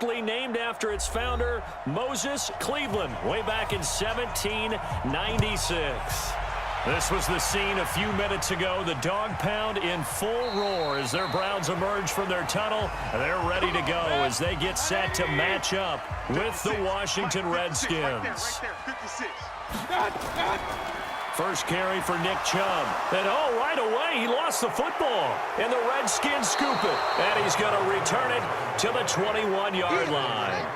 Named after its founder, Moses Cleveland, way back in 1796. This was the scene a few minutes ago. The dog pound in full roar as their Browns emerge from their tunnel. They're ready to go as they get set to match up with the Washington Redskins. First carry for Nick Chubb. And right away, he lost the football. And the Redskins scoop it. And he's going to return it to the 21-yard line.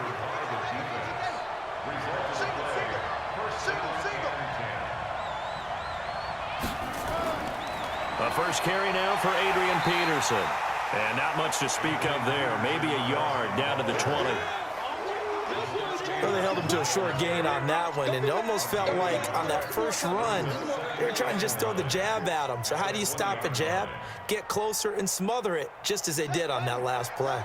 The first carry now for Adrian Peterson. And not much to speak of there. Maybe a yard down to the 20. Well, they held him to a short gain on that one, and it almost felt like on that first run, they were trying to just throw the jab at him. So how do you stop a jab? Get closer and smother it, just as they did on that last play.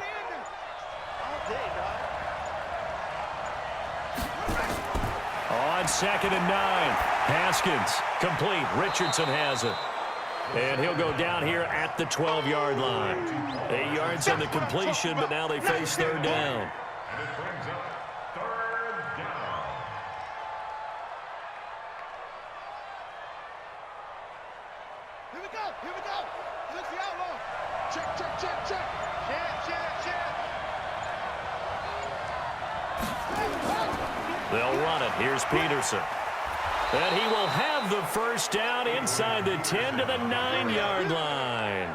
On 2nd and 9, Haskins, complete. Richardson has it. And he'll go down here at the 12-yard line. 8 yards on the completion, but now they face third down. They'll run it. Here's Peterson. And he will have the first down inside the 10 to the 9-yard line.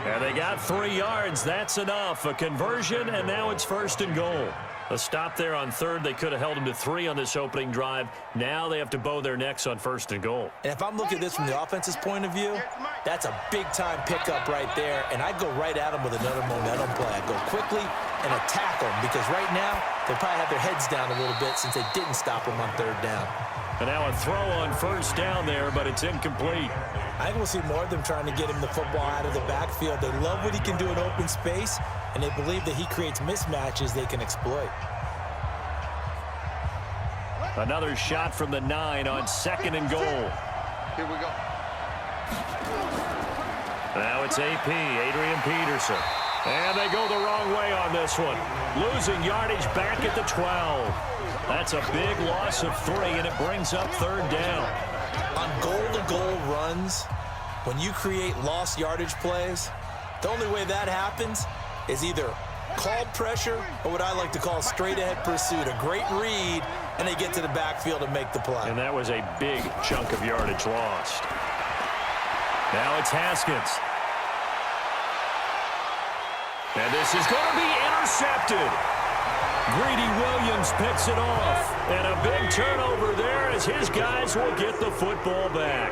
And they got 3 yards. That's enough. A conversion, and now it's 1st and goal. A stop there on third. They could have held him to 3 on this opening drive. Now they have to bow their necks on 1st and goal. And if I'm looking at this from the offense's point of view, that's a big-time pickup right there. And I'd go right at him with another momentum play. I'd go quickly and attack them because right now they probably have their heads down a little bit since they didn't stop him on 3rd down. And now a throw on 1st down there, but it's incomplete. I think we'll see more of them trying to get him the football out of the backfield. They love what he can do in open space, and they believe that he creates mismatches they can exploit. Another shot from the 9 on 2nd and goal. Here we go. Now it's AP, Adrian Peterson. And they go the wrong way on this one. Losing yardage back at the 12. That's a big loss of 3, and it brings up 3rd down. On goal-to-goal runs, when you create lost yardage plays, the only way that happens is either called pressure or what I like to call straight-ahead pursuit. A great read, and they get to the backfield and make the play. And that was a big chunk of yardage lost. Now it's Haskins. And this is going to be intercepted. Greedy Williams picks it off. And a big turnover there as his guys will get the football back.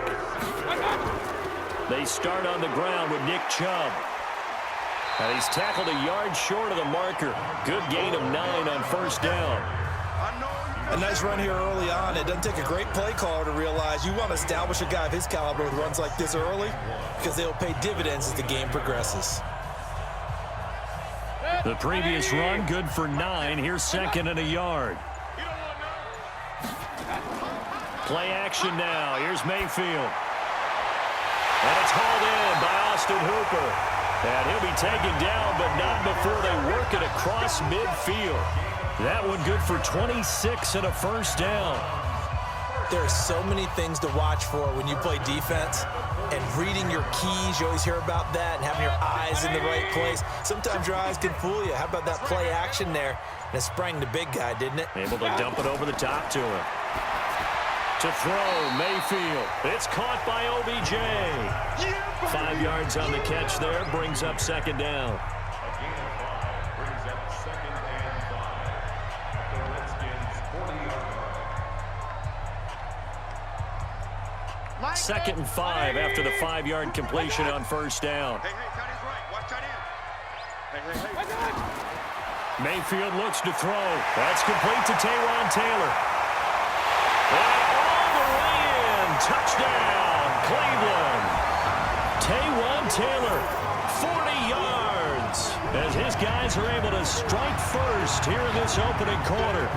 They start on the ground with Nick Chubb. And he's tackled a yard short of the marker. Good gain of 9 on 1st down. A nice run here early on. It doesn't take a great play caller to realize you want to establish a guy of his caliber with runs like this early because they'll pay dividends as the game progresses. The previous run, good for 9. Here's 2nd and a yard. Play action now. Here's Mayfield. And it's hauled in by Austin Hooper. And he'll be taken down, but not before they work it across midfield. That one good for 26 and a 1st down. There are so many things to watch for when you play defense. And reading your keys, you always hear about that, and having your eyes in the right place. Sometimes your eyes can fool you. How about that play action there? And it sprang the big guy, didn't it? Able to dump it over the top to him. To throw, Mayfield. It's caught by OBJ. 5 yards on the catch there, brings up 2nd down. 2nd and 5 after the 5-yard completion on 1st down. Mayfield looks to throw. That's complete to Taywan Taylor. And all the way in. Touchdown, Cleveland. Taywan Taylor, 40 yards. As his guys are able to strike first here in this opening quarter.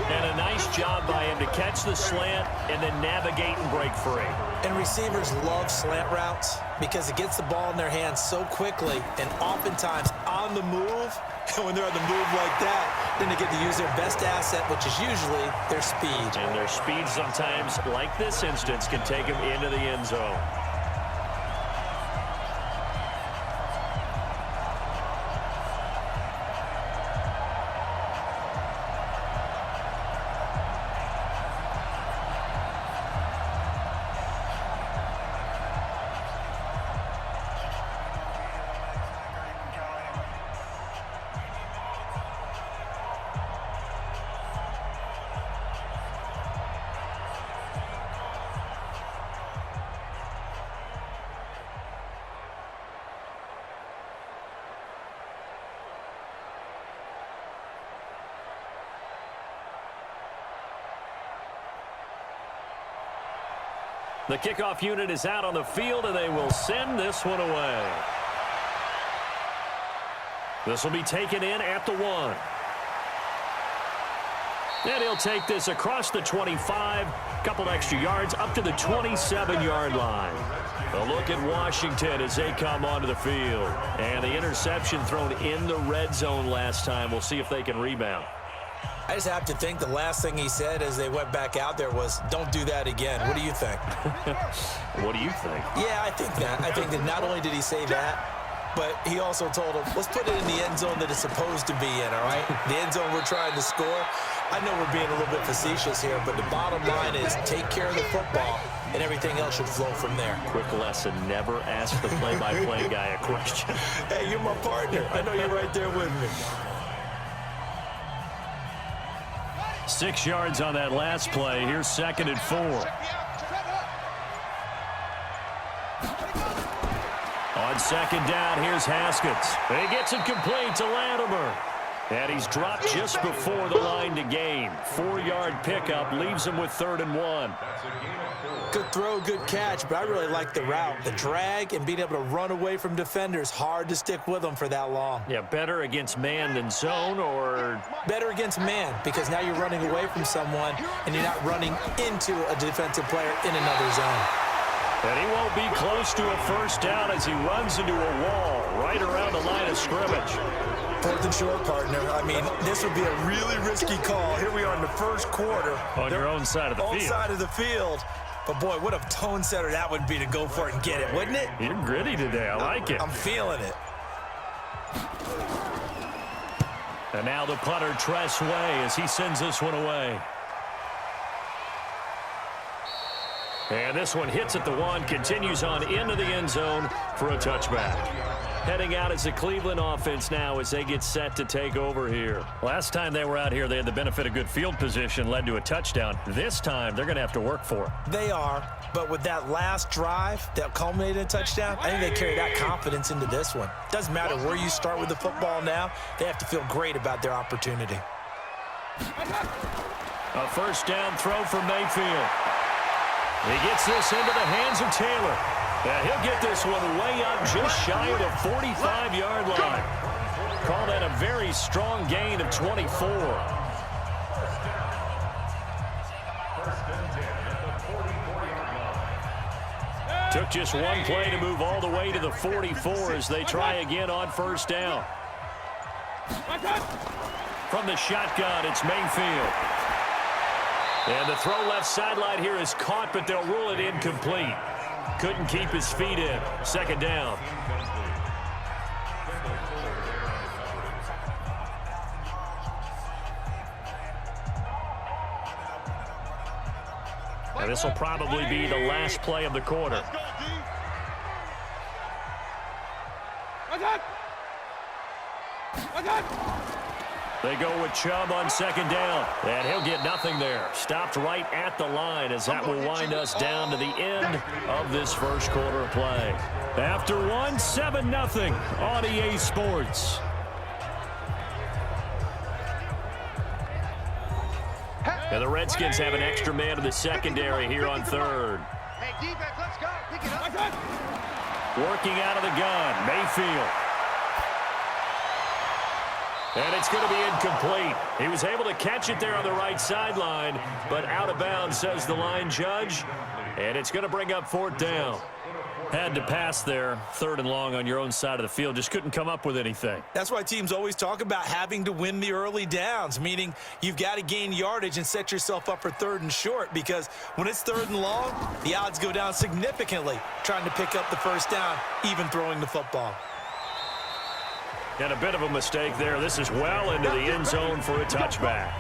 And a nice job by him to catch the slant and then navigate and break free. And receivers love slant routes because it gets the ball in their hands so quickly and oftentimes on the move. And when they're on the move like that, then they get to use their best asset, which is usually their speed. And their speed sometimes, like this instance, can take them into the end zone. The kickoff unit is out on the field, and they will send this one away. This will be taken in at the 1. And he'll take this across the 25, couple extra yards up to the 27-yard line. A look at Washington as they come onto the field. And the interception thrown in the red zone last time. We'll see if they can rebound. I just have to think the last thing he said as they went back out there was, don't do that again. What do you think? What do you think? Yeah, I think that. I think that not only did he say that, but he also told him, let's put it in the end zone that it's supposed to be in, all right? The end zone we're trying to score. I know we're being a little bit facetious here, but the bottom line is take care of the football, and everything else should flow from there. Quick lesson, never ask the play-by-play guy a question. Hey, you're my partner. I know you're right there with me. 6 yards on that last play. Here's 2nd and 4. On 2nd down, here's Haskins. He gets it complete to Latimer. And he's dropped just before the line to gain. 4-yard pickup leaves him with 3rd and 1. Good throw, good catch, but I really like the route. The drag and being able to run away from defenders, hard to stick with them for that long. Yeah, better against man than zone, or? Better against man, because now you're running away from someone and you're not running into a defensive player in another zone. And he won't be close to a first down as he runs into a wall right around the line of scrimmage. 4th and short, partner. I mean, this would be a really risky call. Here we are in the first quarter. On your own side of the field. On side of the field. But, boy, what a tone setter that would be to go for it and get it, wouldn't it? You're gritty today. I like it. I'm feeling it. And now the punter, Tress Way, as he sends this one away. And this one hits at the 1, continues on into the end zone for a touchback. Heading out as the Cleveland offense now as they get set to take over here. Last time they were out here, they had the benefit of good field position, led to a touchdown. This time, they're going to have to work for it. They are, but with that last drive that culminated in a touchdown, I think they carry that confidence into this one. Doesn't matter where you start with the football now, they have to feel great about their opportunity. A first down throw for Mayfield. He gets this into the hands of Taylor. And he'll get this one way up just shy of the 45-yard line. Call that a very strong gain of 24. Took just one play to move all the way to the 44 as they try again on first down. From the shotgun, it's Mayfield. And the throw left sideline here is caught, but they'll rule it incomplete. Couldn't keep his feet in. 2nd down. And this will probably be the last play of the quarter. They go with Chubb on 2nd down. And he'll get nothing there. Stopped right at the line as that will wind us down to the end of this first quarter of play. After 7-0 on EA Sports. And the Redskins have an extra man in the secondary here on 3rd. Hey, defense, let's go. Pick it up. Working out of the gun, Mayfield. And it's going to be incomplete. He was able to catch it there on the right sideline, but out of bounds, says the line judge. And it's going to bring up 4th down. Had to pass there, 3rd and long on your own side of the field. Just couldn't come up with anything. That's why teams always talk about having to win the early downs, meaning you've got to gain yardage and set yourself up for 3rd and short, because when it's 3rd and long, the odds go down significantly trying to pick up the first down, even throwing the football. And a bit of a mistake there. This is well into the end zone for a touchback.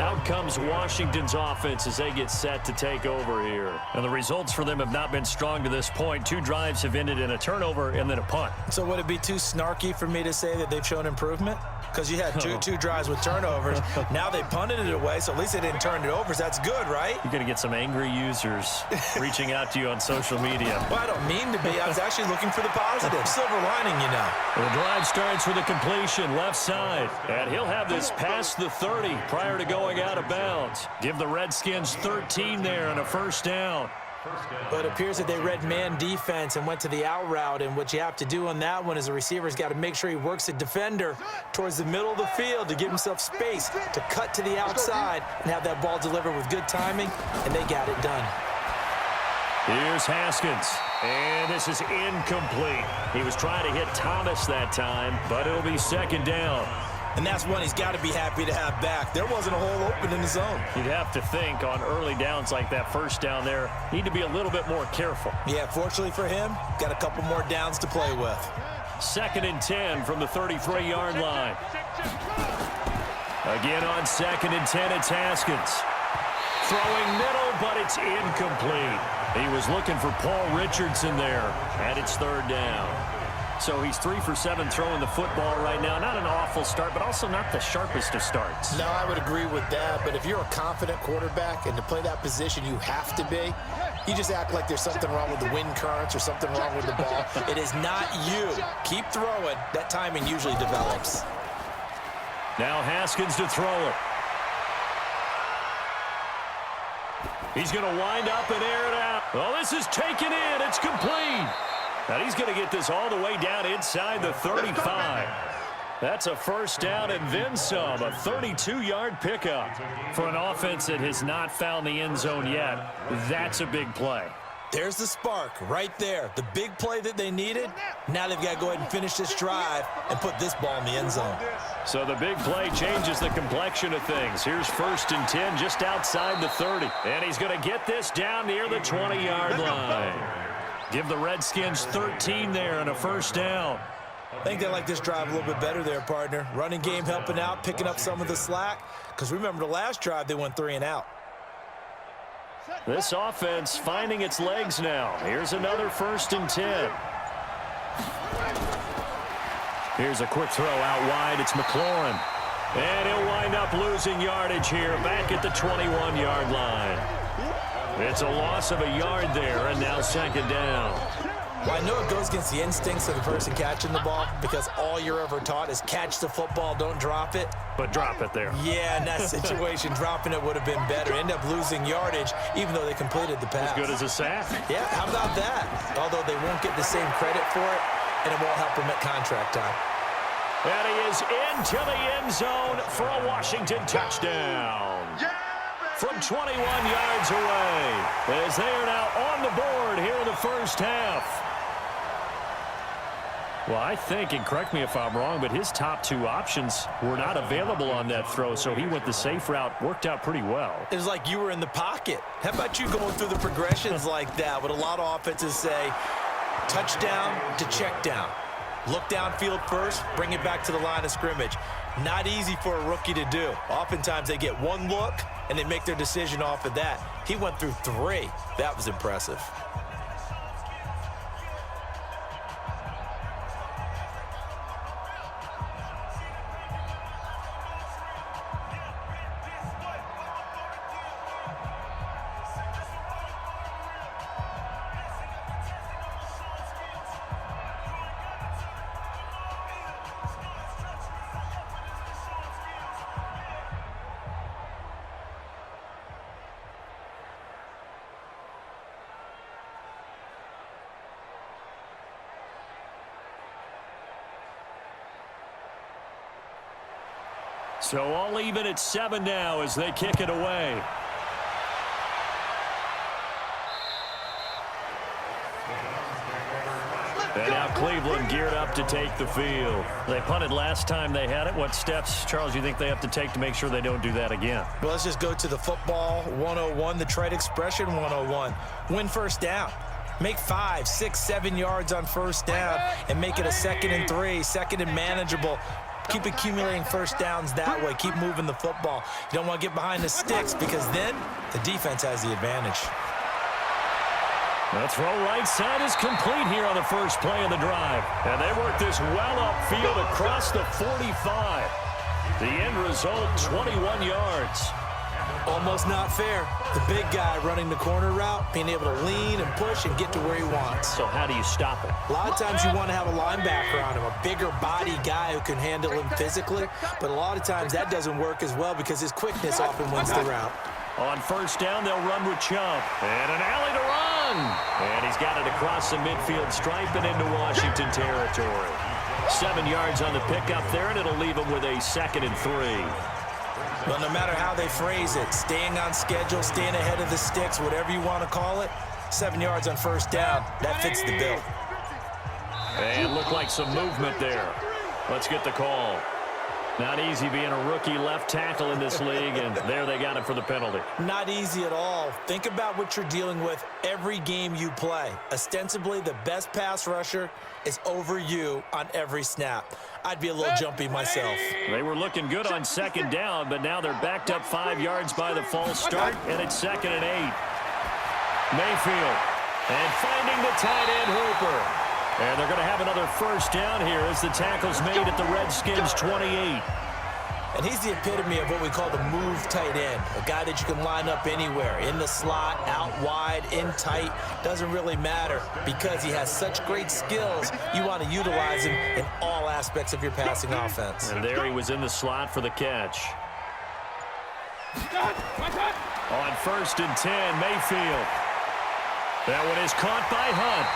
Out comes Washington's offense as they get set to take over here. And the results for them have not been strong to this point. 2 drives have ended in a turnover and then a punt. So would it be too snarky for me to say that they've shown improvement? Because you had two drives with turnovers. Now they punted it away, so at least they didn't turn it over. So that's good, right? You're going to get some angry users reaching out to you on social media. Well, I don't mean to be. I was actually looking for the positive. Silver lining, you know. The drive starts with a completion left side. And he'll have this past the 30 prior to going out of bounds. Give the Redskins 13 there and a first down. But it appears that they read man defense and went to the out route, and what you have to do on that one is the receiver's got to make sure he works the defender towards the middle of the field to give himself space to cut to the outside and have that ball delivered with good timing, and they got it done. Here's Haskins, and this is incomplete. He was trying to hit Thomas that time, but it'll be 2nd down. And that's one he's got to be happy to have back. There wasn't a hole open in the zone. You'd have to think on early downs like that first down there, need to be a little bit more careful. Yeah, fortunately for him, got a couple more downs to play with. 2nd and 10 from the 33-yard line. Again on 2nd and 10, it's Haskins. Throwing middle, but it's incomplete. He was looking for Paul Richardson there, and it's 3rd down. So he's 3 for 7 throwing the football right now. Not an awful start, but also not the sharpest of starts. No, I would agree with that. But if you're a confident quarterback and to play that position you have to be, you just act like there's something wrong with the wind currents or something wrong with the ball. It is not you. Keep throwing. That timing usually develops. Now Haskins to throw it. He's going to wind up and air it out. Well, this is taken in. It's complete. Now he's going to get this all the way down inside the 35. That's a first down and then some, a 32-yard pickup. For an offense that has not found the end zone yet, that's a big play. There's the spark right there. The big play that they needed. Now they've got to go ahead and finish this drive and put this ball in the end zone. So the big play changes the complexion of things. Here's 1st and 10 just outside the 30. And he's going to get this down near the 20-yard line. Give the Redskins 13 there and a first down. I think they like this drive a little bit better there, partner. Running game helping out, picking up some of the slack. Because remember the last drive, they went 3 and out. This offense finding its legs now. Here's another 1st and 10. Here's a quick throw out wide. It's McLaurin. And he'll wind up losing yardage here back at the 21-yard line. It's a loss of a yard there, and now 2nd down. Well, I know it goes against the instincts of the person catching the ball because all you're ever taught is catch the football, don't drop it. But drop it there. Yeah, in that situation, dropping it would have been better. End up losing yardage, even though they completed the pass. As good as a sack. Yeah, how about that? Although they won't get the same credit for it, and it won't help them at contract time. And he is into the end zone for a Washington touchdown. From 21 yards away, as they are now on the board here in the first half. Well, I think, and correct me if I'm wrong, but his top 2 options were not available on that throw, so he went the safe route, worked out pretty well. It was like you were in the pocket. How about you going through the progressions like that? What a lot of offenses say, touchdown to check down. Look downfield first, bring it back to the line of scrimmage. Not easy for a rookie to do. Oftentimes they get 1 look, and they make their decision off of that. He went through 3. That was impressive. So all even at 7 now as they kick it away. And now Cleveland geared up to take the field. They punted last time they had it. What steps, Charles, you think they have to take to make sure they don't do that again? Well, let's just go to the football 101, the trade expression 101. Win first down. Make 5, 6, 7 yards on first down and make it a 2nd and 3, 2nd and manageable. Keep accumulating first downs that way. Keep moving the football. You don't want to get behind the sticks because then the defense has the advantage. The throw right side is complete here on the first play of the drive. And they work this well upfield across the 45. The end result, 21 yards. Almost not fair. The big guy running the corner route, being able to lean and push and get to where he wants. So how do you stop it? A lot of times you want to have a linebacker on him, a bigger body guy who can handle him physically. But a lot of times that doesn't work as well because his quickness often wins the route. On first down, they'll run with Chubb. And an alley to run. And he's got it across the midfield stripe and into Washington territory. 7 yards on the pickup there, and it'll leave him with a 2nd and 3. Well, no matter how they phrase it, staying on schedule, staying ahead of the sticks, whatever you want to call it, 7 yards on first down, that fits the bill. And looked like some movement there. Let's get the call. Not easy being a rookie left tackle in this league, and there they got it for the penalty. Not easy at all. Think about what you're dealing with every game you play. Ostensibly, the best pass rusher is over you on every snap. I'd be a little jumpy myself. They were looking good on 2nd down, but now they're backed up 5 yards by the false start, and it's 2nd and 8. Mayfield, and finding the tight end Hooper. And they're going to have another first down here as the tackle's made at the Redskins 28. And he's the epitome of what we call the move tight end, a guy that you can line up anywhere, in the slot, out wide, in tight, doesn't really matter because he has such great skills. You want to utilize him in all aspects of your passing offense. And there he was in the slot for the catch. On 1st and 10, Mayfield. That one is caught by Hunt.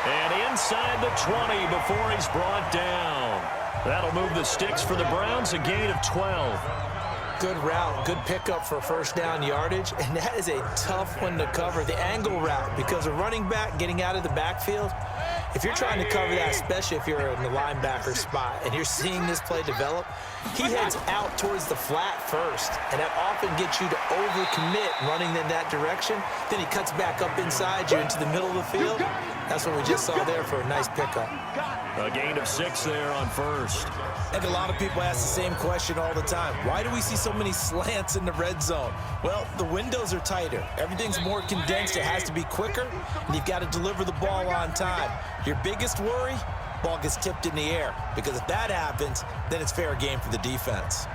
And inside the 20 before he's brought down. That'll move the sticks for the Browns, a gain of 12. Good route, good pickup for first down yardage, and that is a tough one to cover, the angle route, because a running back getting out of the backfield, if you're trying to cover that, especially if you're in the linebacker spot and you're seeing this play develop, he heads out towards the flat first, and that often gets you to overcommit running in that direction. Then he cuts back up inside you into the middle of the field. That's what we just saw there for a nice pickup. A gain of 6 there on first. And a lot of people ask the same question all the time. Why do we see so many slants in the red zone? Well, the windows are tighter. Everything's more condensed. It has to be quicker, and you've got to deliver the ball on time. Your biggest worry, ball gets tipped in the air, because if that happens, then it's fair game for the defense.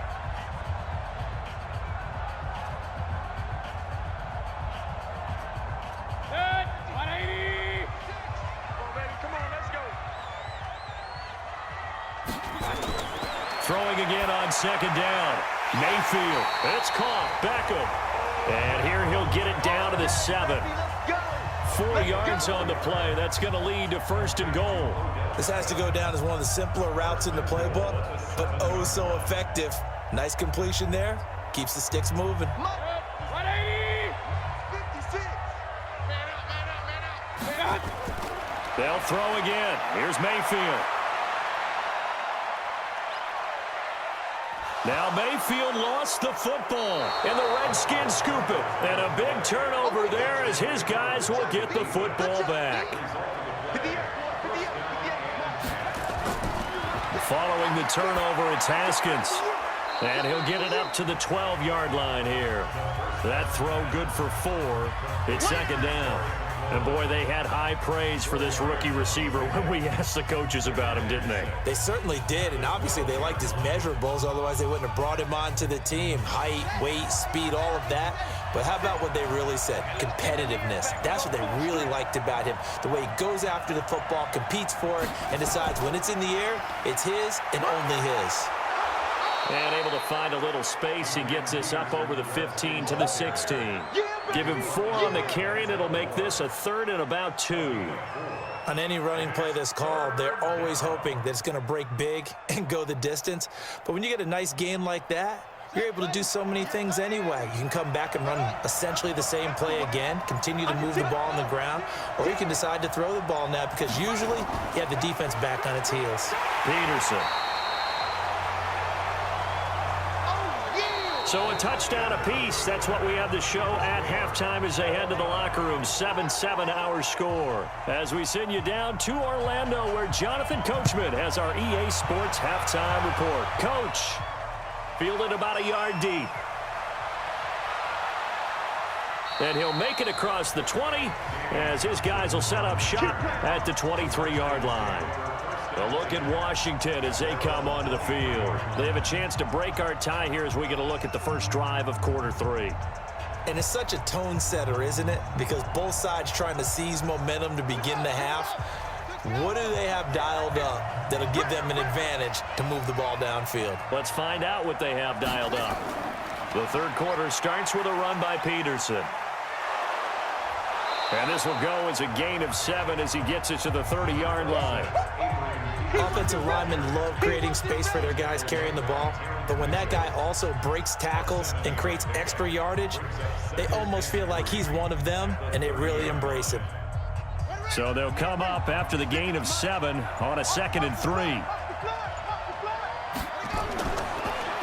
Throwing again on 2nd down. Mayfield, it's caught, Beckham. And here he'll get it down to the 7. 4 yards on the play. That's going to lead to 1st and goal. This has to go down as one of the simpler routes in the playbook, but oh so effective. Nice completion there. Keeps the sticks moving. They'll throw again. Here's Mayfield. Now Mayfield lost the football, and the Redskins scoop it. And a big turnover there as his guys will get the football back. Following the turnover, it's Haskins. And he'll get it up to the 12-yard line here. That throw good for 4. It's 2nd down. And, boy, they had high praise for this rookie receiver when we asked the coaches about him, didn't they? They certainly did, and obviously they liked his measurables, otherwise they wouldn't have brought him onto the team. Height, weight, speed, all of that. But how about what they really said? Competitiveness. That's what they really liked about him. The way he goes after the football, competes for it, and decides when it's in the air, it's his and only his. And able to find a little space. He gets this up over the 15 to the 16. Give him 4 on the carry, and it'll make this a 3rd and about 2. On any running play that's called, they're always hoping that it's going to break big and go the distance. But when you get a nice gain like that, you're able to do so many things anyway. You can come back and run essentially the same play again, continue to move the ball on the ground, or you can decide to throw the ball now because usually you have the defense back on its heels. Peterson. So a touchdown apiece. That's what we have to show at halftime as they head to the locker room. 7-7 our score. As we send you down to Orlando, where Jonathan Coachman has our EA Sports halftime report. Coach, fielded about a yard deep. And he'll make it across the 20 as his guys will set up shop at the 23-yard line. A look at Washington as they come onto the field. They have a chance to break our tie here as we get a look at the first drive of quarter 3. And it's such a tone setter, isn't it? Because both sides trying to seize momentum to begin the half. What do they have dialed up that'll give them an advantage to move the ball downfield? Let's find out what they have dialed up. The third quarter starts with a run by Peterson. And this will go as a gain of 7 as he gets it to the 30-yard line. Offensive linemen love creating space for their guys carrying the ball, but when that guy also breaks tackles and creates extra yardage, they almost feel like he's one of them, and they really embrace him. So they'll come up after the gain of 7 on a 2nd and 3.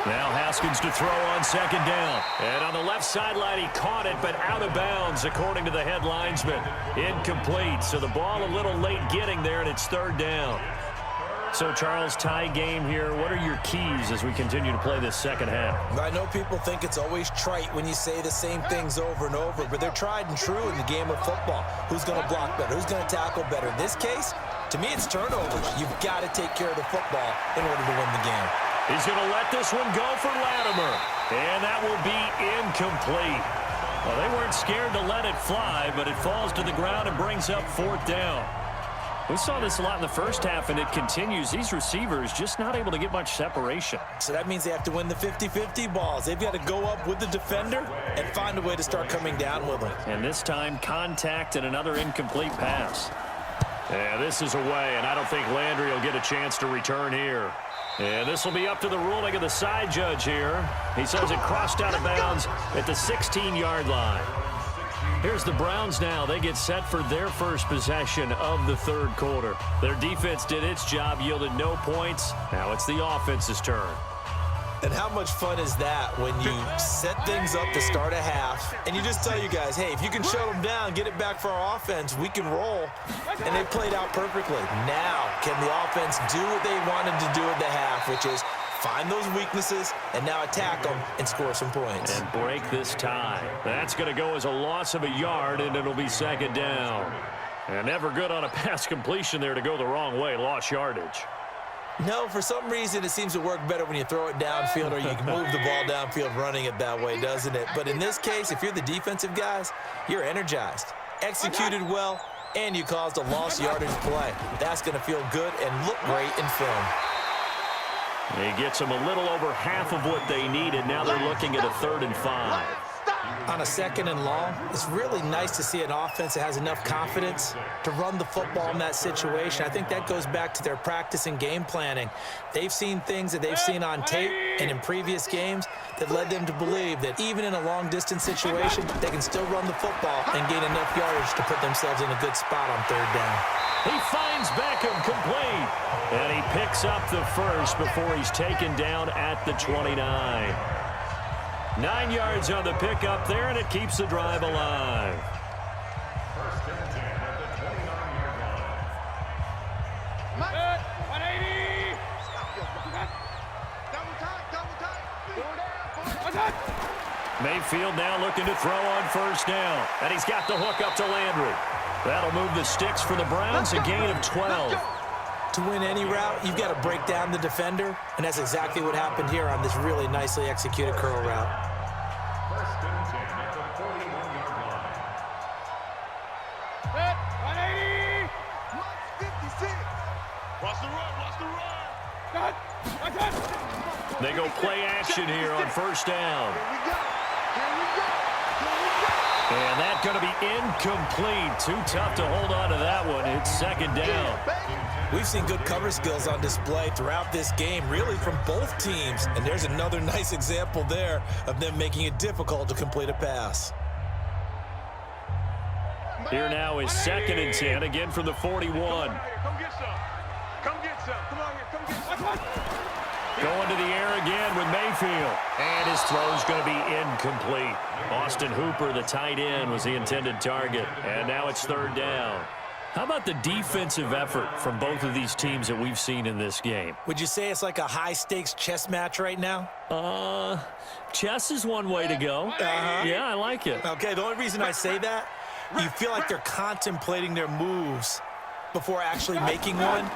Now Haskins to throw on 2nd down. And on the left sideline, he caught it, but out of bounds, according to the head linesman. Incomplete. So the ball a little late getting there, and it's 3rd down. So, Charles, tie game here. What are your keys as we continue to play this second half? I know people think it's always trite when you say the same things over and over, but they're tried and true in the game of football. Who's going to block better? Who's going to tackle better? In this case, to me, it's turnovers. You've got to take care of the football in order to win the game. He's going to let this one go for Latimer, and that will be incomplete. Well, they weren't scared to let it fly, but it falls to the ground and brings up 4th down. We saw this a lot in the first half, and it continues. These receivers just not able to get much separation. So that means they have to win the 50-50 balls. They've got to go up with the defender and find a way to start coming down with them. And this time, contact and another incomplete pass. Yeah, this is away, and I don't think Landry will get a chance to return here. And this will be up to the ruling of the side judge here. He says it crossed out of bounds at the 16-yard line. Here's the Browns now. They get set for their first possession of the third quarter. Their defense did its job, yielded no points. Now it's the offense's turn. And how much fun is that when you set things up to start a half and you just tell you guys, hey, if you can shut them down, get it back for our offense, we can roll. And they played out perfectly. Now, can the offense do what they wanted to do at the half, which is find those weaknesses and now attack them and score some points. And break this tie. That's going to go as a loss of a yard, and it'll be 2nd down. And never good on a pass completion there to go the wrong way. Lost yardage. No, for some reason it seems to work better when you throw it downfield or you can move the ball downfield running it that way, doesn't it? But in this case, if you're the defensive guys, you're energized, executed well, and you caused a lost yardage play. That's going to feel good and look great in film. He gets them a little over half of what they needed. Now they're looking at a 3rd and 5. On a 2nd and long, it's really nice to see an offense that has enough confidence to run the football in that situation. I think that goes back to their practice and game planning. They've seen things that they've seen on tape and in previous games that led them to believe that even in a long-distance situation, they can still run the football and gain enough yardage to put themselves in a good spot on 3rd down. He finds Beckham complete, and he picks up the first before he's taken down at the 29. 9 yards on the pickup there, and it keeps the drive alive. Mayfield now looking to throw on 1st down, and he's got the hook up to Landry. That'll move the sticks for the Browns, a gain of 12. To win any route, you've got to break down the defender, and that's exactly what happened here on this really nicely executed curl route. They go play action here on 1st down. And that's going to be incomplete. Too tough to hold on to that one. It's second down. We've seen good cover skills on display throughout this game, really from both teams. And there's another nice example there of them making it difficult to complete a pass. Here now is 2nd and 10, again from the 41. Come get some. Come get some. Come on here. Come get some. Going to the air again with Mayfield. And his throw's going to be incomplete. Austin Hooper, the tight end, was the intended target. And now it's 3rd down. How about the defensive effort from both of these teams that we've seen in this game? Would you say it's like a high-stakes chess match right now? Chess is one way to go. Yeah, I like it. Okay, the only reason I say that, you feel like they're contemplating their moves before actually making one,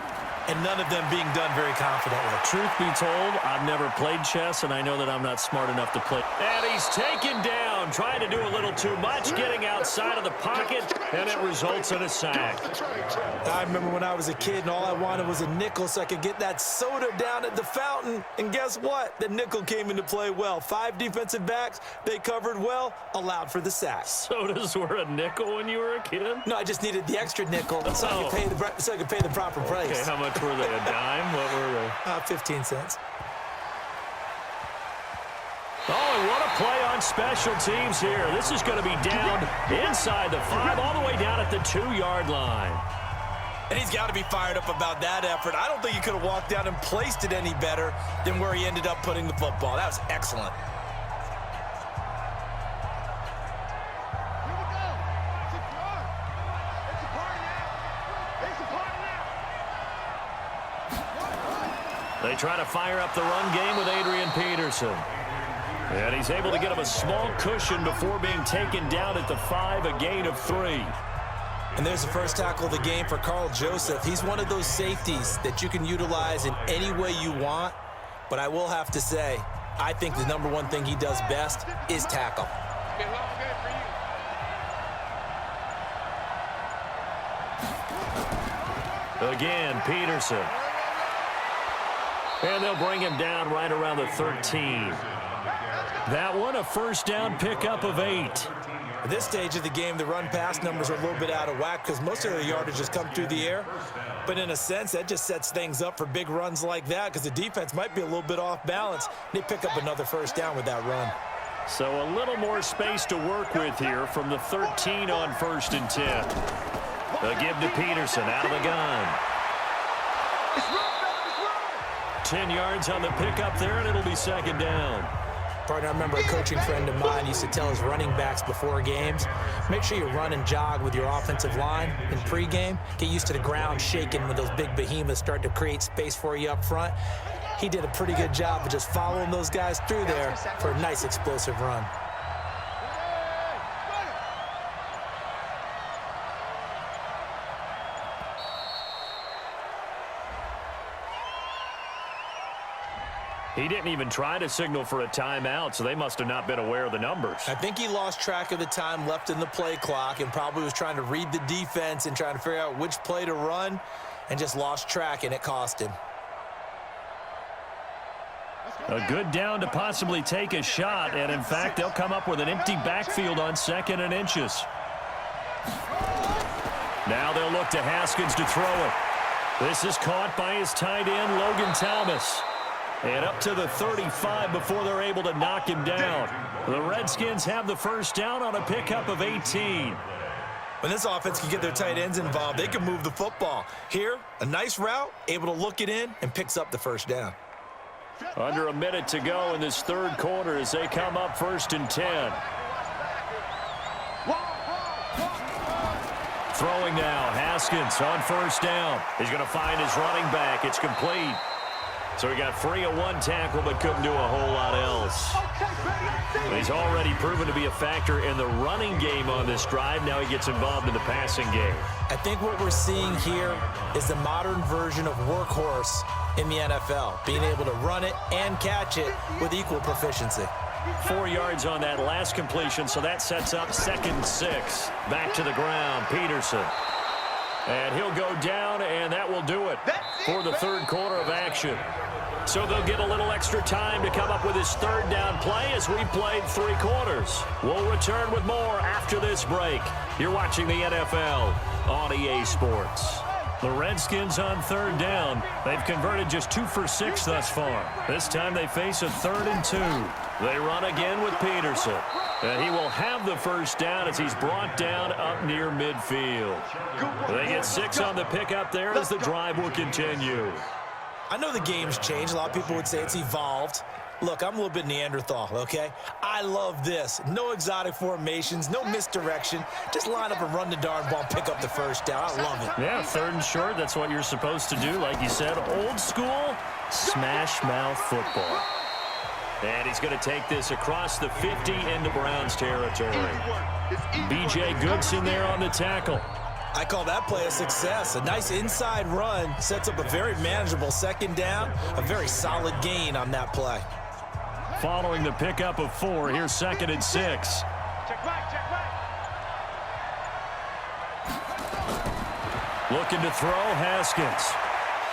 and none of them being done very confidently. Truth be told, I've never played chess, and I know that I'm not smart enough to play. And he's taken down, trying to do a little too much, getting outside of the pocket, and it results in a sack. I remember when I was a kid, and all I wanted was a nickel so I could get that soda down at the fountain. And guess what? The nickel came into play well. 5 defensive backs, they covered well, allowed for the sack. Sodas were a nickel when you were a kid? No, I just needed the extra nickel so I could pay the proper price. Okay, how much were they? A dime? What were they? 15 cents. Oh, and what a play on special teams here. This is going to be down inside the 5, all the way down at the 2-yard line. And he's got to be fired up about that effort. I don't think he could have walked down and placed it any better than where he ended up putting the football. That was excellent. They try to fire up the run game with Adrian Peterson. And he's able to get him a small cushion before being taken down at the 5, a gain of 3. And there's the first tackle of the game for Carl Joseph. He's one of those safeties that you can utilize in any way you want. But I will have to say, I think the number one thing he does best is tackle. Again, Peterson. And they'll bring him down right around the 13. That one, a first down pickup of 8. At this stage of the game, the run-pass numbers are a little bit out of whack because most of the yardage has come through the air. But in a sense, that just sets things up for big runs like that because the defense might be a little bit off balance. They pick up another first down with that run. So a little more space to work with here from the 13 on 1st and 10. They'll give to Peterson out of the gun. 10 yards on the pickup there, and it'll be 2nd down. Partner, I remember a coaching friend of mine used to tell his running backs before games, make sure you run and jog with your offensive line in pregame. Get used to the ground shaking when those big behemoths start to create space for you up front. He did a pretty good job of just following those guys through there for a nice explosive run. He didn't even try to signal for a timeout, so they must have not been aware of the numbers. I think he lost track of the time left in the play clock and probably was trying to read the defense and trying to figure out which play to run and just lost track, and it cost him. A good down to possibly take a shot, and in fact, they'll come up with an empty backfield on 2nd and inches. Now they'll look to Haskins to throw it. This is caught by his tight end, Logan Thomas. And up to the 35 before they're able to knock him down. The Redskins have the first down on a pickup of 18. When this offense can get their tight ends involved, they can move the football. Here, a nice route, able to look it in, and picks up the first down. Under a minute to go in this 3rd quarter as they come up 1st and 10. Throwing now, Haskins on 1st down. He's going to find his running back. It's complete. So he got free of 1 tackle but couldn't do a whole lot else. But he's already proven to be a factor in the running game on this drive. Now he gets involved in the passing game. I think what we're seeing here is the modern version of workhorse in the NFL, being able to run it and catch it with equal proficiency. 4 yards on that last completion, so that sets up 2nd and 6. Back to the ground, Peterson. And he'll go down, and that will do it for the 3rd quarter of action. So they'll get a little extra time to come up with his third down play as we played 3 quarters. We'll return with more after this break. You're watching the NFL on EA Sports. The Redskins on third down. They've converted just 2 for 6 thus far. This time they face a 3rd and 2. They run again with Peterson. And he will have the first down as he's brought down up near midfield. They get 6 on the pickup there as the drive will continue. I know the game's changed. A lot of people would say it's evolved. Look, I'm a little bit Neanderthal, okay? I love this. No exotic formations, no misdirection. Just line up and run the darn ball and pick up the first down. I love it. Yeah, 3rd and short. That's what you're supposed to do. Like you said, old school smash mouth football. And he's going to take this across the 50 into Browns territory. B.J. Goodson there on the tackle. I call that play a success. A nice inside run sets up a very manageable 2nd down. A very solid gain on that play. Following the pickup of 4, here's 2nd and 6. Check back, check back. Looking to throw, Haskins.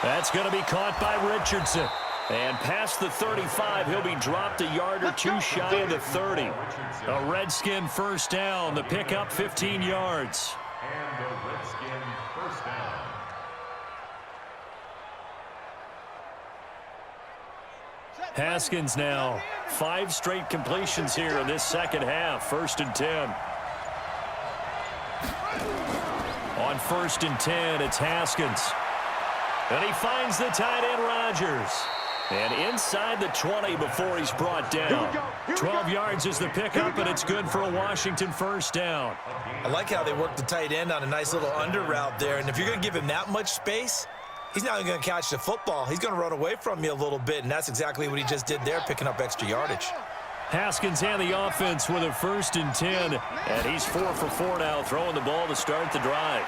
That's going to be caught by Richardson. And past the 35, he'll be dropped a yard or 2 shy of the 30. A Redskin first down. The pickup 15 yards. And the Redskin first down. Haskins now 5 straight completions here in this second half. 1st and 10. On 1st and 10, it's Haskins. And he finds the tight end, Rodgers. And inside the 20 before he's brought down. 12 yards is the pickup, and it's good for a Washington first down. I like how they work the tight end on a nice little under route there. And if you're going to give him that much space, he's not even going to catch the football. He's going to run away from you a little bit, and that's exactly what he just did there, picking up extra yardage. Haskins and the offense with a 1st and 10. And he's 4 for 4 now, throwing the ball to start the drive.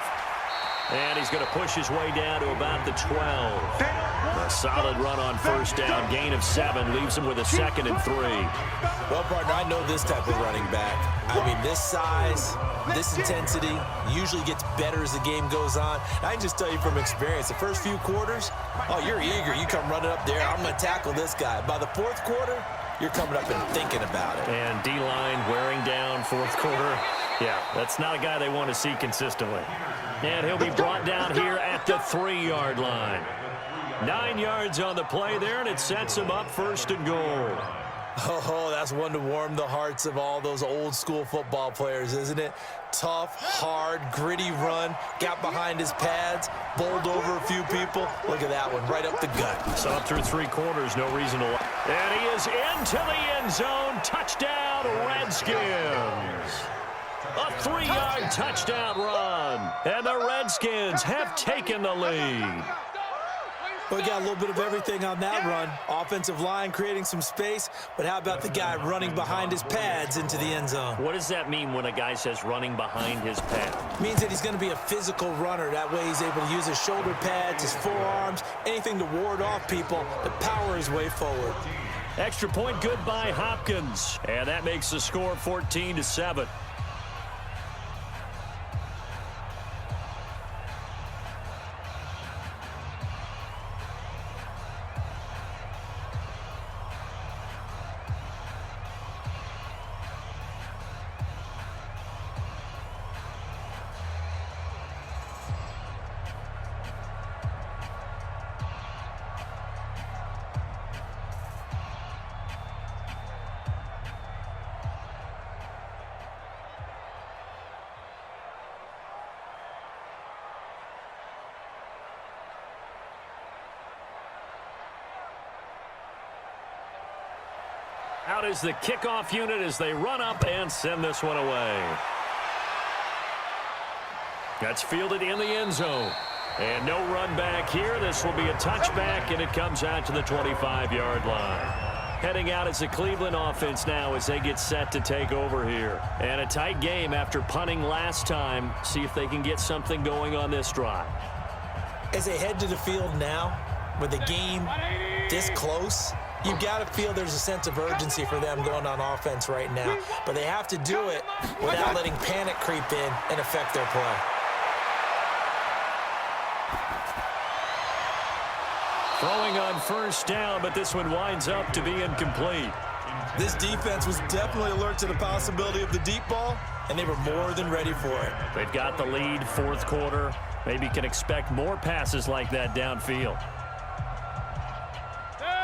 And he's going to push his way down to about the 12. A solid run on 1st down. Gain of 7 leaves him with a 2nd and 3. Well, partner, I know this type of running back. I mean, this size, this intensity usually gets better as the game goes on. I can just tell you from experience, the first few quarters, oh, you're eager. You come running up there. I'm going to tackle this guy. By the 4th quarter, you're coming up and thinking about it. And D-line wearing down 4th quarter. Yeah, that's not a guy they want to see consistently. And he'll be brought down here at the 3-yard line. 9 yards on the play there, and it sets him up 1st and goal. Oh, that's one to warm the hearts of all those old school football players, isn't it? Tough, hard, gritty run, got behind his pads, bowled over a few people. Look at that one, right up the gut. So up through 3 quarters, no reason to... And he is into the end zone. Touchdown, Redskins. A 3-yard touchdown run. And the Redskins have taken the lead. We got a little bit of everything on that run. Offensive line creating some space, but how about the guy running behind his pads into the end zone? What does that mean when a guy says running behind his pad? Means that he's going to be a physical runner. That way he's able to use his shoulder pads, his forearms, anything to ward off people to power his way forward. Extra point good by Hopkins. And that makes the score 14-7. Out is the kickoff unit as they run up and send this one away. That's fielded in the end zone. And no run back here. This will be a touchback, and it comes out to the 25-yard line. Heading out is the Cleveland offense now as they get set to take over here. And a tight game after punting last time. See if they can get something going on this drive. As they head to the field now, with the game this close, you've got to feel there's a sense of urgency for them going on offense right now. But they have to do it without letting panic creep in and affect their play. Throwing on first down, but this one winds up to be incomplete. This defense was definitely alert to the possibility of the deep ball, and they were more than ready for it. They've got the lead, fourth quarter. Maybe can expect more passes like that downfield.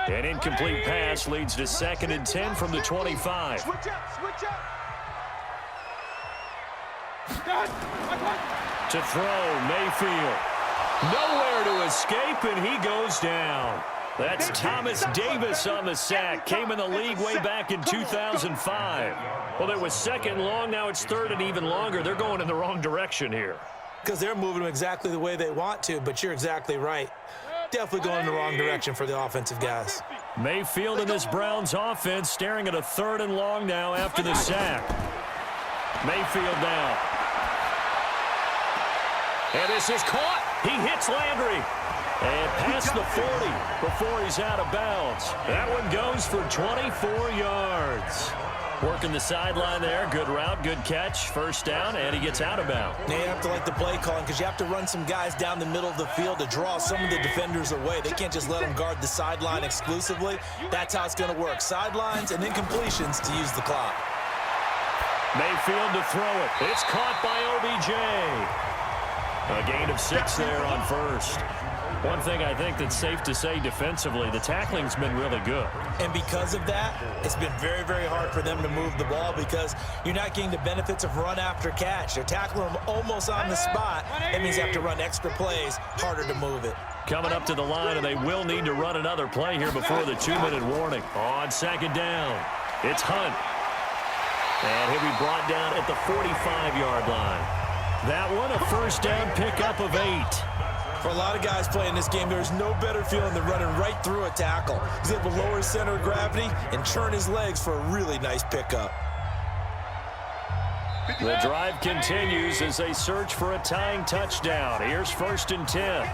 An incomplete pass leads to 2nd and 10 from the 25. Switch up. To throw, Mayfield. Nowhere to escape, and he goes down. That's Thomas Davis on the sack. Came in the league way back in 2005. Well, it was 2nd and long. Now it's 3rd and even longer. They're going in the wrong direction here. Because they're moving them exactly the way they want to, but you're exactly right. Definitely going in the wrong direction for the offensive guys. Mayfield and this Browns offense staring at a 3rd and long now after the sack. Mayfield down. And this is caught. He hits Landry. And past the 40 before he's out of bounds. That one goes for 24 yards. Working the sideline there. Good route, good catch. First down, and he gets out of bounds. Now you have to like the play calling because you have to run some guys down the middle of the field to draw some of the defenders away. They can't just let them guard the sideline exclusively. That's how it's going to work. Sidelines and then completions to use the clock. Mayfield to throw it. It's caught by OBJ. A gain of 6 there on first. One thing I think that's safe to say defensively, the tackling's been really good. And because of that, it's been very, very hard for them to move the ball because you're not getting the benefits of run after catch. They're tackling them almost on the spot. That means you have to run extra plays, harder to move it. Coming up to the line, and they will need to run another play here before the 2-minute warning. On 2nd down, it's Hunt. And he'll be brought down at the 45-yard line. That one, a first down pickup of 8. For a lot of guys playing this game, there's no better feeling than running right through a tackle. He's able to lower his center of gravity and churn his legs for a really nice pickup. The drive continues as they search for a tying touchdown. Here's 1st and 10.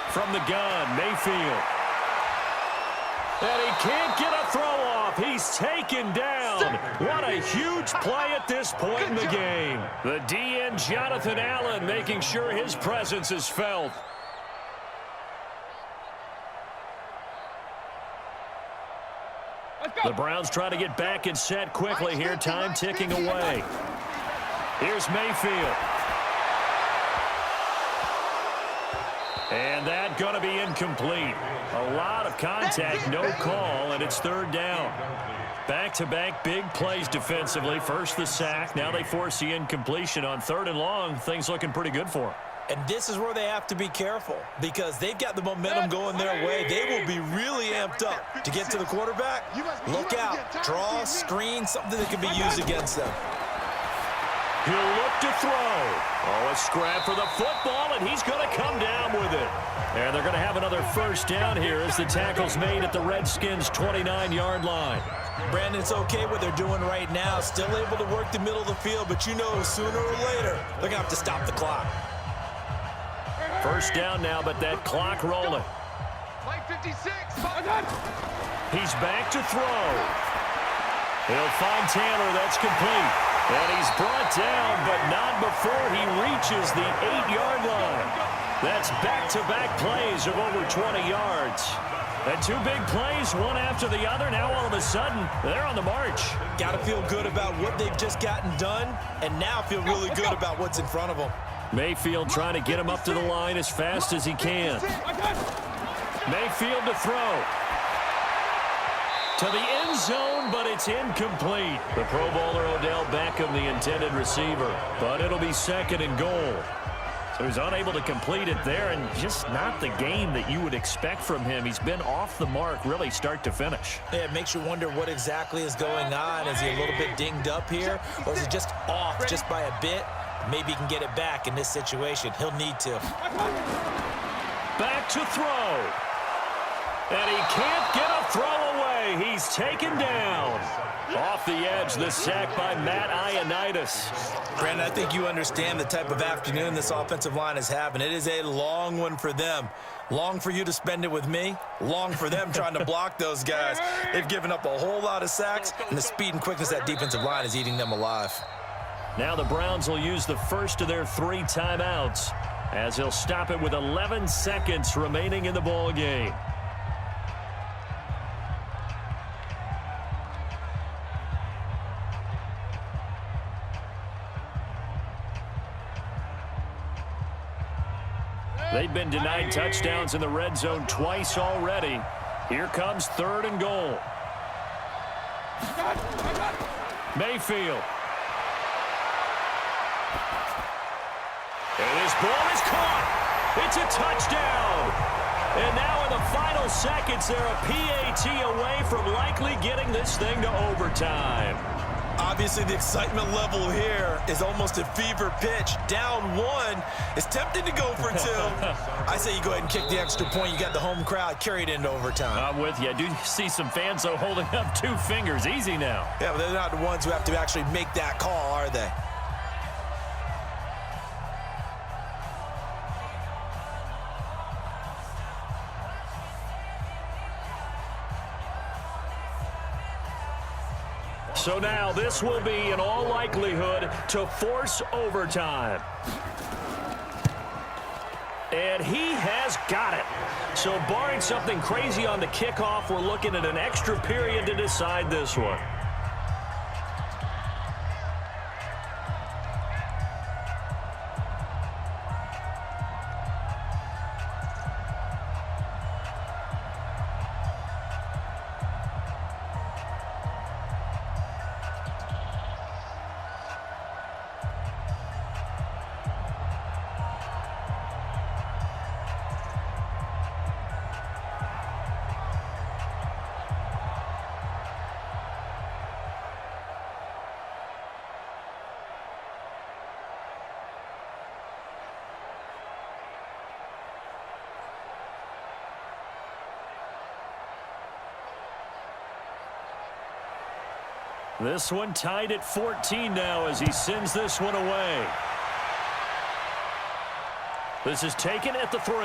From the gun, Mayfield. And he can't get a throw off. He's taken down. What a huge play at this point in the game. The DN, Jonathan Allen, making sure his presence is felt. The Browns try to get back and set quickly here. Time ticking away. Here's Mayfield. And that going to be incomplete. A lot of contact, no call, and it's 3rd down. Back-to-back big plays defensively. First the sack, now they force the incompletion on 3rd and long. Things looking pretty good for them. And this is where they have to be careful because they've got the momentum going their way. They will be really amped up to get to the quarterback. Look out, draw, screen, something that can be used against them. He'll look to throw. Oh, a scrap for the football, and he's going to come down with it. And they're going to have another first down here as the tackle's made at the Redskins' 29-yard line. Brandon, it's okay what they're doing right now. Still able to work the middle of the field, but you know sooner or later they're going to have to stop the clock. First down now, but that clock rolling. Play 56. He's back to throw. He'll find Taylor. That's complete. And he's brought down, but not before he reaches the 8-yard line. That's back-to-back plays of over 20 yards. And 2 big plays, one after the other. Now all of a sudden, they're on the march. Got to feel good about what they've just gotten done, and now feel really good about what's in front of them. Mayfield trying to get him up to the line as fast as he can. Mayfield to throw. To the end zone, but it's incomplete. The Pro Bowler Odell Beckham, the intended receiver. But it'll be 2nd and goal. So he's unable to complete it there, and just not the game that you would expect from him. He's been off the mark, really, start to finish. Yeah, it makes you wonder what exactly is going on. Is he a little bit dinged up here, or is it just off just by a bit? Maybe he can get it back in this situation. He'll need to. Back to throw. And he can't get a throw away. He's taken down. Off the edge, the sack by Matt Ioannidis. Brandon, I think you understand the type of afternoon this offensive line is having. It is a long one for them. Long for you to spend it with me. Long for them trying to block those guys. They've given up a whole lot of sacks, and the speed and quickness of that defensive line is eating them alive. Now the Browns will use the first of their 3 timeouts as they'll stop it with 11 seconds remaining in the ball game. They've been denied touchdowns in the red zone twice already. Here comes 3rd and goal. Mayfield. And this ball is caught. It's a touchdown. And now in the final seconds, they're a PAT away from likely getting this thing to overtime. Obviously, the excitement level here is almost a fever pitch. Down 1. It's tempting to go for 2. I say you go ahead and kick the extra point. You got the home crowd. Carry it into overtime. I'm with you. I do see some fans, though, holding up 2 fingers. Easy now. Yeah, but they're not the ones who have to actually make that call, are they? So now this will be, in all likelihood, to force overtime. And he has got it. So barring something crazy on the kickoff, we're looking at an extra period to decide this one. This one tied at 14 now as he sends this one away. This is taken at the 3.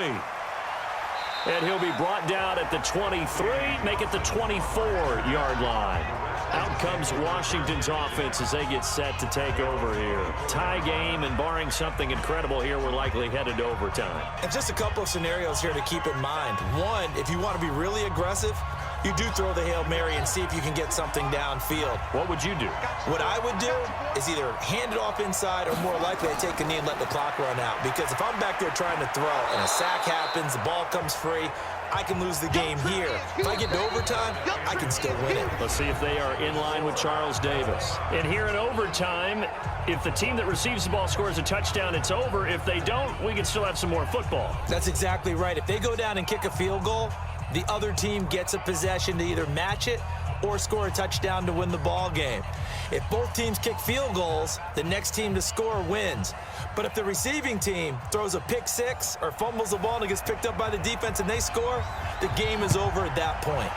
And he'll be brought down at the 23, make it the 24-yard line. Out comes Washington's offense as they get set to take over here. Tie game, and barring something incredible here, we're likely headed to overtime. And just a couple of scenarios here to keep in mind. One, if you want to be really aggressive, you do throw the Hail Mary and see if you can get something downfield. What would you do? What I would do is either hand it off inside, or more likely I take a knee and let the clock run out. Because if I'm back there trying to throw and a sack happens, the ball comes free, I can lose the game here. If I get to overtime, I can still win it. Let's see if they are in line with Charles Davis. And here in overtime, if the team that receives the ball scores a touchdown, it's over. If they don't, we can still have some more football. That's exactly right. If they go down and kick a field goal, the other team gets a possession to either match it or score a touchdown to win the ball game. If both teams kick field goals, the next team to score wins. But if the receiving team throws a pick 6 or fumbles the ball and it gets picked up by the defense and they score, the game is over at that point.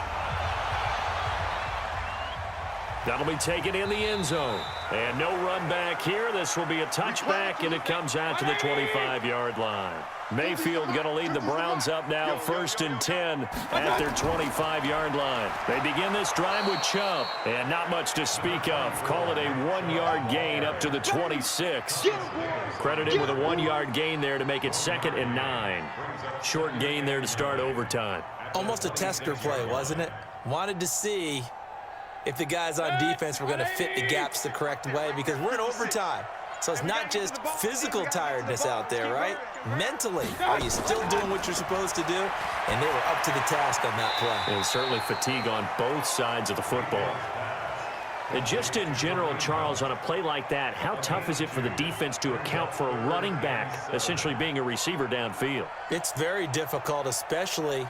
That'll be taken in the end zone. And no run back here. This will be a touchback, and it comes out to the 25-yard line. Mayfield going to lead the Browns up now, 1st and 10 at their 25-yard line. They begin this drive with Chubb, and not much to speak of. Call it a 1-yard gain up to the 26. Credited with a 1-yard gain there to make it 2nd and 9. Short gain there to start overtime. Almost a tester play, wasn't it? Wanted to see if the guys on defense were going to fit the gaps the correct way, because we're in overtime. So it's not just physical tiredness out there, right? Mentally, are you still doing what you're supposed to do? And they were up to the task on that play. And certainly fatigue on both sides of the football. And just in general, Charles, on a play like that, how tough is it for the defense to account for a running back essentially being a receiver downfield? It's very difficult, especially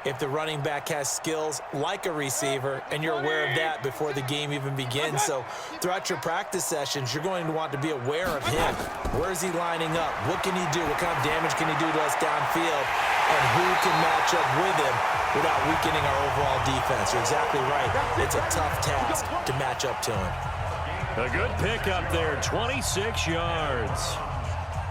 if the running back has skills like a receiver, and you're aware of that before the game even begins. So throughout your practice sessions, you're going to want to be aware of him. Where is he lining up? What can he do? What kind of damage can he do to us downfield? and who can match up with him without weakening our overall defense. You're exactly right. It's a tough task to match up to him. A good pickup there, 26 yards.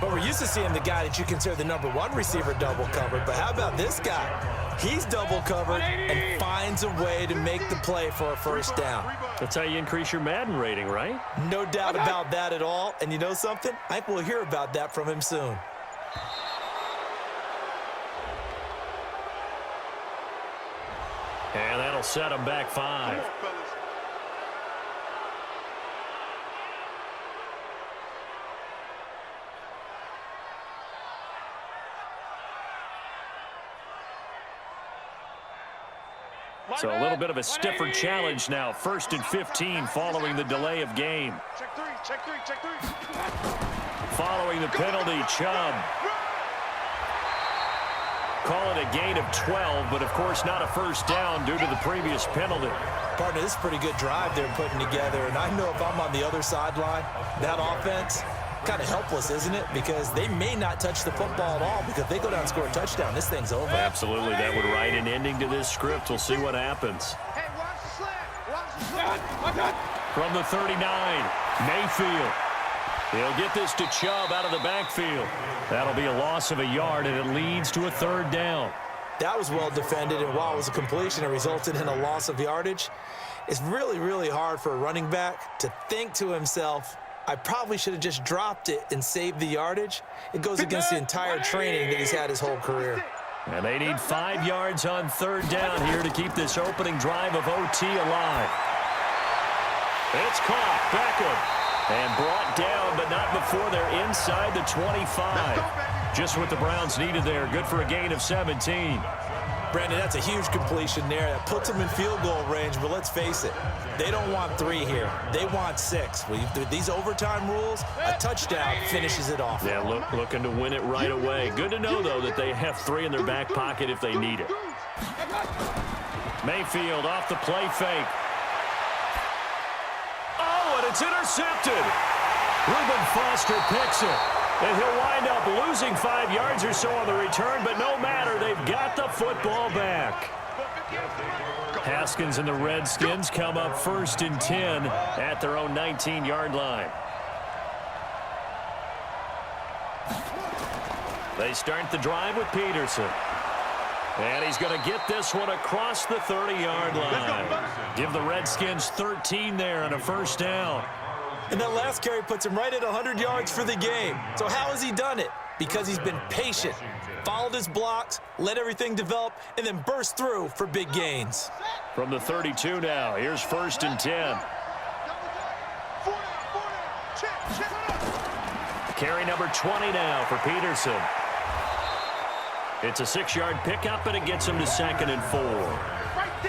But we're used to seeing the guy that you consider the #1 receiver double covered. But how about this guy? He's double covered and finds a way to make the play for a first down. That's how you increase your Madden rating, right? No doubt about that at all. And you know something? I think we'll hear about that from him soon. And that'll set him back 5. So a little bit of a stiffer challenge now. 1st and 15 following the delay of game. Check three, check three, check three. Following the penalty, Chubb. Call it a gain of 12, but of course not a first down due to the previous penalty. Partner, this is a pretty good drive they're putting together. And I know if I'm on the other sideline, that offense, kind of helpless, isn't it? Because they may not touch the football at all, because if they go down and score a touchdown, this thing's over. Absolutely. That would write an ending to this script. We'll see what happens. Hey, watch the slant. Watch the slant. From the 39, Mayfield. He'll get this to Chubb out of the backfield. That'll be a loss of a yard, and it leads to a 3rd down. That was well defended, and while it was a completion, it resulted in a loss of yardage. It's really, really hard for a running back to think to himself, I probably should have just dropped it and saved the yardage. It goes against the entire training that he's had his whole career. And they need 5 yards on 3rd down here to keep this opening drive of OT alive. It's caught. Beckham. And brought down, but not before they're inside the 25. Just what the Browns needed there. Good for a gain of 17. Brandon, that's a huge completion there. That puts them in field goal range, but let's face it, they don't want 3 here. They want 6. With these overtime rules, a touchdown finishes it off. Yeah, looking to win it right away. Good to know, though, that they have 3 in their back pocket if they need it. Mayfield off the play fake. Oh, and it's intercepted. Reuben Foster picks it. And he'll wind up losing 5 yards or so on the return, but no matter, they've got the football back. Haskins and the Redskins come up 1st and 10 at their own 19-yard line. They start the drive with Peterson. And he's going to get this one across the 30-yard line. Give the Redskins 13 there and a first down. And that last carry puts him right at 100 yards for the game. So how has he done it? Because he's been patient, followed his blocks, let everything develop, and then burst through for big gains. From the 32 now, here's 1st and 10. Carry number 20 now for Peterson. It's a 6-yard pickup, and it gets him to 2nd and 4.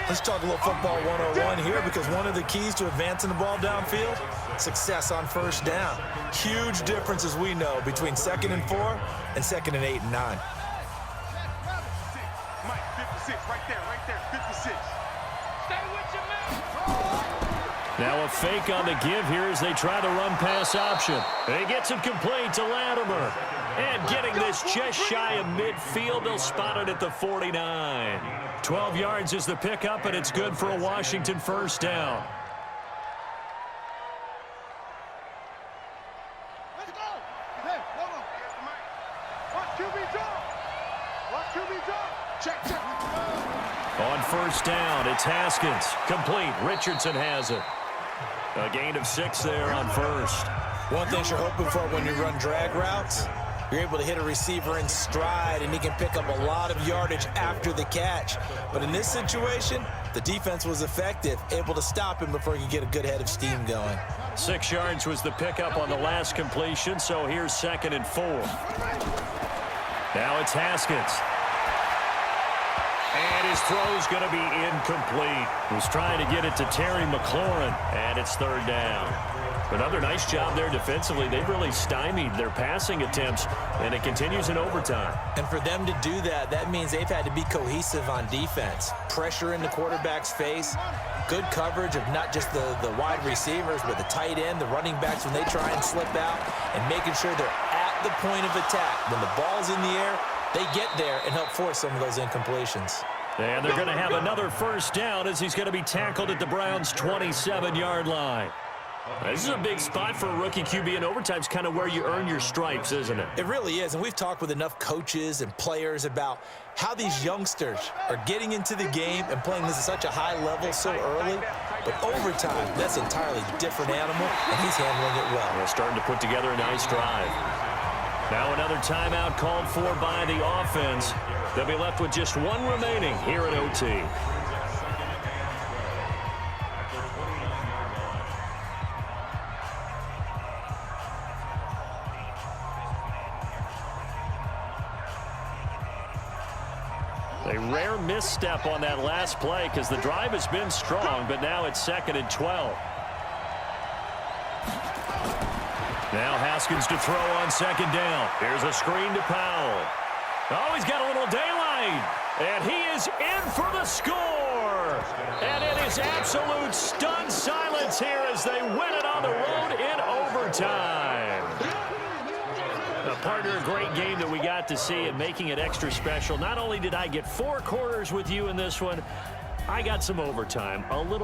Let's talk a little football 101 here, because one of the keys to advancing the ball downfield, success on first down. Huge difference, as we know, between 2nd and 4 and 2nd and 8 and 9. Mike, 56, right there, 56. Stay with your man. Now a fake on the give here as they try the run-pass option. He gets it complete to Latimer. And getting this just shy of midfield, they'll spot it at the 49. 12 yards is the pickup, and it's good for a Washington first down. Let's go. Hey, hold on. Watch QB drop. Watch QB drop. Check. On first down, it's Haskins. Complete. Richardson has it. A gain of 6 there on first. One thing you're hoping for when you run drag routes, you're able to hit a receiver in stride, and he can pick up a lot of yardage after the catch. But in this situation, the defense was effective, able to stop him before he could get a good head of steam going. 6 yards was the pickup on the last completion, so here's 2nd and 4. Now it's Haskins. And his throw's going to be incomplete. He's trying to get it to Terry McLaurin, and it's 3rd down. Another nice job there defensively. They've really stymied their passing attempts, and it continues in overtime. And for them to do that, that means they've had to be cohesive on defense. Pressure in the quarterback's face, good coverage of not just the wide receivers, but the tight end, the running backs when they try and slip out, and making sure they're at the point of attack. When the ball's in the air, they get there and help force some of those incompletions. And they're going to have another first down as he's going to be tackled at the Browns' 27-yard line. This is a big spot for a rookie QB, and overtime's kind of where you earn your stripes, isn't it? It really is, and we've talked with enough coaches and players about how these youngsters are getting into the game and playing this at such a high level so early. But overtime, that's an entirely different animal, and he's handling it well. They're starting to put together a nice drive. Now another timeout called for by the offense. They'll be left with just one remaining here at OT. A rare misstep on that last play because the drive has been strong, but now it's 2nd and 12. Now Haskins to throw on 2nd down. Here's a screen to Powell. Oh, he's got a little daylight. And he is in for the score. And it is absolute stunned silence here as they win it on the road in overtime. Partner, a great game that we got to see and making it extra special. Not only did I get 4 quarters with you in this one, I got some overtime. A little